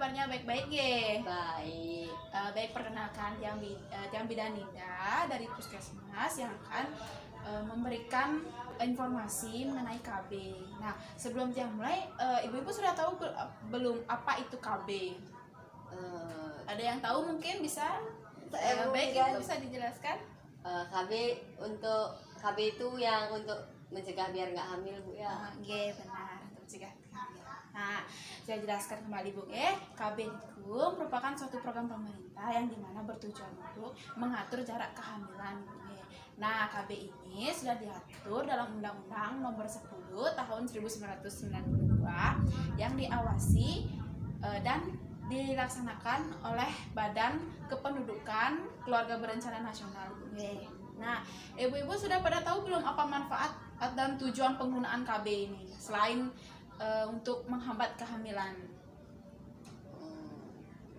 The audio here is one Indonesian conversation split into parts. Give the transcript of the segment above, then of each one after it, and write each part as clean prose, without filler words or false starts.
kabarnya baik-baik ya? Baik. Baik, perkenalkan Tiang Bidan Ninda dari Puskesmas yang akan memberikan informasi mengenai KB. Nah, sebelum Tiang mulai, ibu-ibu sudah tahu belum apa itu KB? Ada yang tahu mungkin bisa? Baik, ibu bisa dijelaskan? KB itu yang untuk mencegah biar nggak hamil, Bu ya. Oke, benar, untuk mencegah kehamilan. Nah, saya jelaskan kembali, Bu ya. KB itu merupakan suatu program pemerintah yang dimana bertujuan untuk mengatur jarak kehamilan, Bu ya. Nah, KB ini sudah diatur dalam Undang-Undang Nomor 10 Tahun 1992 yang diawasi dan dilaksanakan oleh Badan Kependudukan Keluarga Berencana Nasional, Bu ya. Nah, ibu-ibu sudah pada tahu belum apa manfaat dan tujuan penggunaan KB ini selain untuk menghambat kehamilan?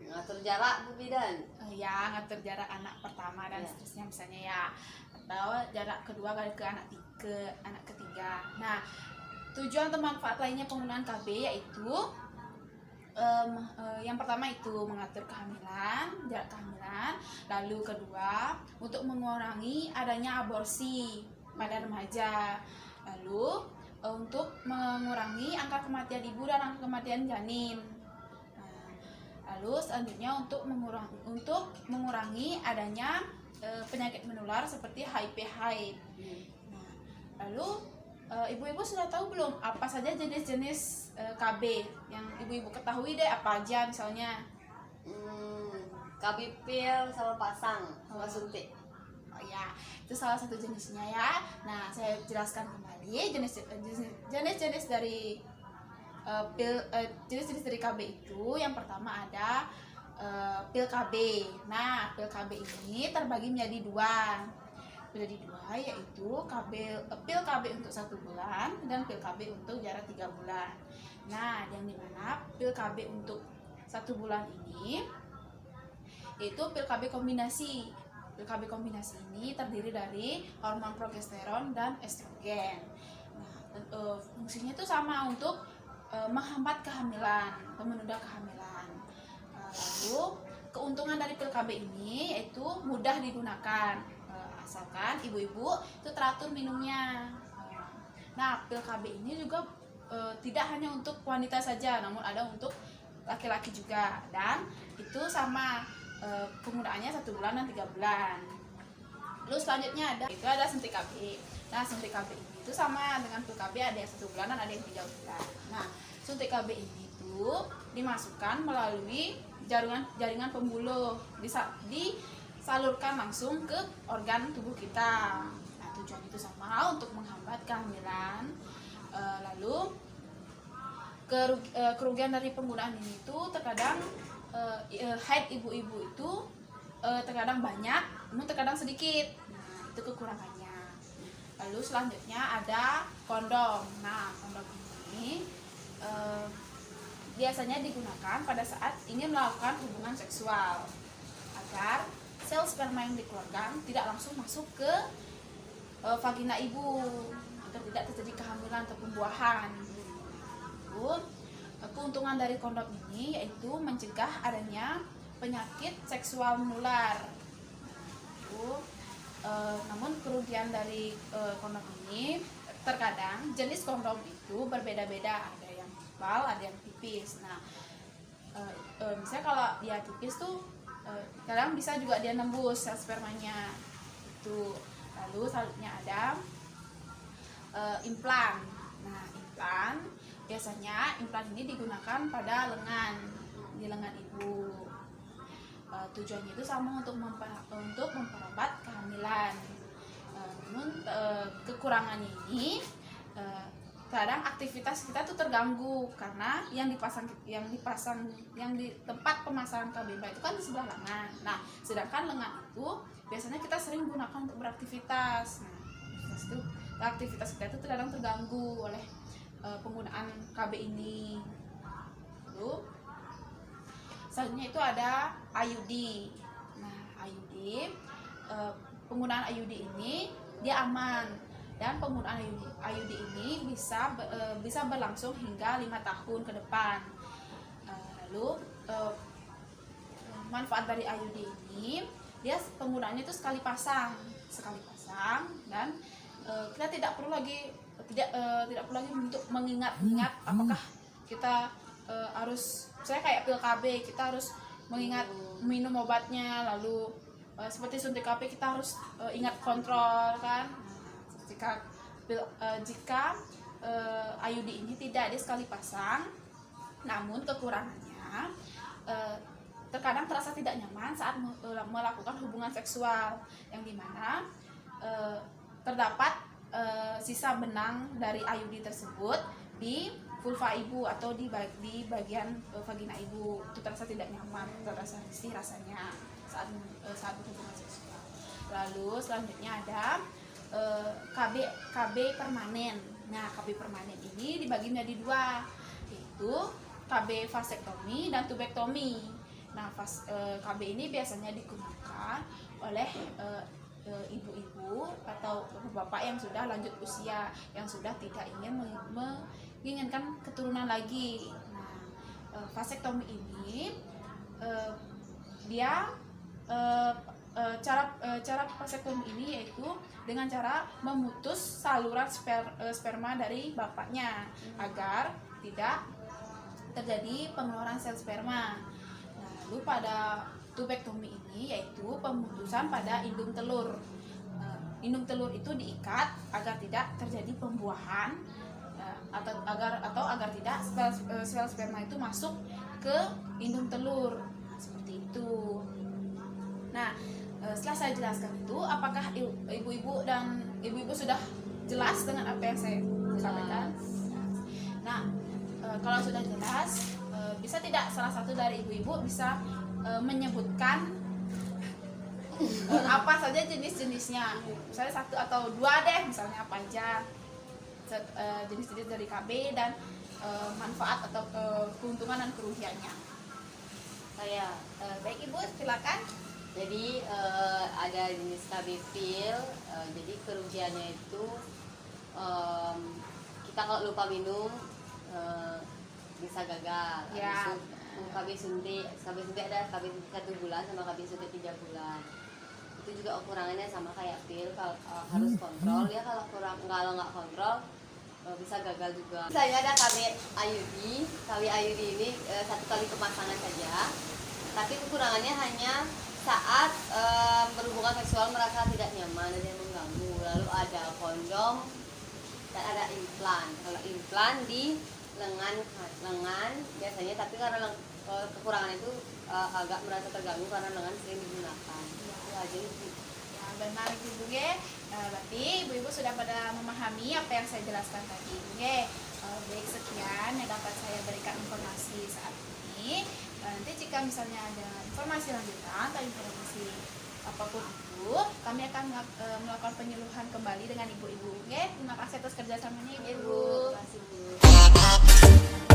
Ngatur jarak, Bu Bidan. Ya, ngatur jarak anak pertama dan seterusnya misalnya ya, atau jarak kedua ke anak ketiga. Nah, tujuan atau manfaat lainnya penggunaan KB yaitu yang pertama itu mengatur kehamilan, jarak kehamilan. Lalu kedua, untuk mengurangi adanya aborsi pada remaja. Lalu untuk mengurangi angka kematian ibu dan angka kematian janin. Lalu selanjutnya untuk mengurangi adanya penyakit menular seperti HIV/AIDS. Nah, lalu ibu-ibu sudah tahu belum apa saja jenis-jenis KB yang ibu-ibu ketahui deh, apa aja misalnya? KB pil sama pasang sama suntik. Oh ya, itu salah satu jenisnya ya. Nah, saya jelaskan kembali jenis-jenis dari jenis-jenis dari KB itu. Yang pertama ada pil KB. Nah, pil KB ini terbagi menjadi dua, yaitu pil KB untuk 1 bulan dan pil KB untuk jarak 3 bulan. Nah, yang dimana pil KB untuk 1 bulan ini itu pil KB kombinasi. Pil KB kombinasi ini terdiri dari hormon progesteron dan estrogen. Nah, fungsinya itu sama untuk menghambat kehamilan atau menunda kehamilan. Lalu keuntungan dari pil KB ini yaitu mudah digunakan, asalkan ibu-ibu itu teratur minumnya. Nah, pil KB ini juga tidak hanya untuk wanita saja, namun ada untuk laki-laki juga, dan itu sama penggunaannya 1 bulan dan 3 bulan. Lalu selanjutnya ada suntik KB. Nah, suntik KB ini itu sama dengan pil KB, ada yang 1 bulan dan ada yang 3 bulan. Nah, suntik KB ini itu dimasukkan melalui jaringan pembuluh, disalurkan langsung ke organ tubuh kita. Nah, tujuan itu sama untuk menghambat kehamilan. Lalu kerugian dari penggunaan ini itu terkadang haid ibu-ibu itu terkadang banyak, namun terkadang sedikit. Nah, itu kekurangannya. Lalu selanjutnya ada kondom. Nah, kondom ini biasanya digunakan pada saat ingin melakukan hubungan seksual agar sel sperma yang dikeluarkan tidak langsung masuk ke vagina ibu agar tidak terjadi kehamilan atau pembuahan. Keuntungan dari kondom ini yaitu mencegah adanya penyakit seksual menular. Namun kerugian dari kondom ini terkadang jenis kondom itu berbeda-beda, ada yang tebal, ada yang tipis. Nah, misalnya kalau dia tipis tuh kadang bisa juga dia nembus sel spermanya itu. Lalu selanjutnya ada implan. Nah, biasanya implan ini digunakan pada di lengan ibu. Tujuannya itu sama untuk memperlambat kehamilan. Namun kekurangannya ini kadang aktivitas kita tuh terganggu karena yang di tempat pemasangan KB itu kan di sebelah lengan. Nah, sedangkan lengan itu biasanya kita sering gunakan untuk beraktivitas. Nah, aktivitas kita itu terkadang terganggu oleh penggunaan KB ini. Lalu selanjutnya itu ada IUD. Nah, IUD, penggunaan IUD ini dia aman, dan penggunaan IUD ini bisa berlangsung hingga 5 tahun ke depan. Lalu eh, manfaat dari IUD ini, dia penggunaannya itu sekali pasang dan kita tidak perlu lagi untuk mengingat-ingat apakah kita harus, misalnya kayak pil KB kita harus mengingat minum obatnya, lalu seperti suntik KB kita harus ingat kontrol kan. Jika IUD ini tidak, dia sekali pasang, namun kekurangannya terkadang terasa tidak nyaman saat melakukan hubungan seksual, yang dimana terdapat sisa benang dari IUD tersebut di vulva ibu atau di bagian vagina ibu. Itu terasa tidak nyaman, terasa risih rasanya saat hubungan seksual. Lalu selanjutnya ada KB permanen. Nah, KB permanen ini dibagi menjadi dua, yaitu KB vasektomi dan tubektomi. Nah, KB ini biasanya digunakan oleh ibu-ibu atau bapak yang sudah lanjut usia, yang sudah tidak menginginkan keturunan lagi. Nah, vasektomi ini dia cara vasektomi ini yaitu dengan cara memutus saluran sperma dari bapaknya agar tidak terjadi pengeluaran sel sperma. Lalu pada tubektomi ini yaitu pemutusan pada indung telur. Indung telur itu diikat agar tidak terjadi pembuahan atau agar tidak sel sperma itu masuk ke indung telur. Seperti itu. Nah, setelah saya jelaskan itu, apakah ibu-ibu sudah jelas dengan apa yang saya sampaikan? Nah, kalau sudah jelas, bisa tidak salah satu dari ibu-ibu bisa menyebutkan apa saja jenis-jenisnya, misalnya satu atau dua deh, misalnya apa aja jenis-jenis dari KB dan manfaat atau keuntungan dan kerugiannya. Baik ibu, silakan. Jadi ada jenis KB pil. Jadi kerugiannya itu kita kalau lupa minum bisa gagal. Ya. KB suntik ada KB 1 bulan sama KB suntik 3 bulan. Itu juga kekurangannya sama kayak pil, kalau harus kontrol ya, kalau nggak kontrol bisa gagal juga. Saya ada KB IUD ini 1 kali pemasangan saja, tapi kekurangannya hanya saat berhubungan seksual merasa tidak nyaman, ada yang mengganggu. Lalu ada kondom dan ada implan. Kalau implan di lengan biasanya, tapi karena kekurangan itu agak merasa terganggu karena lengan sering digunakan. Itu aja ibu. Ya, benar ibu ya. Berarti ibu-ibu sudah pada memahami apa yang saya jelaskan tadi. Baik, sekian yang dapat saya berikan informasi saat ini. Nanti jika misalnya ada informasi lanjutan atau informasi apapun itu, kami akan melakukan penyuluhan kembali dengan ibu-ibu. Terima kasih atas kerjasamanya ibu. Terima kasih Bu.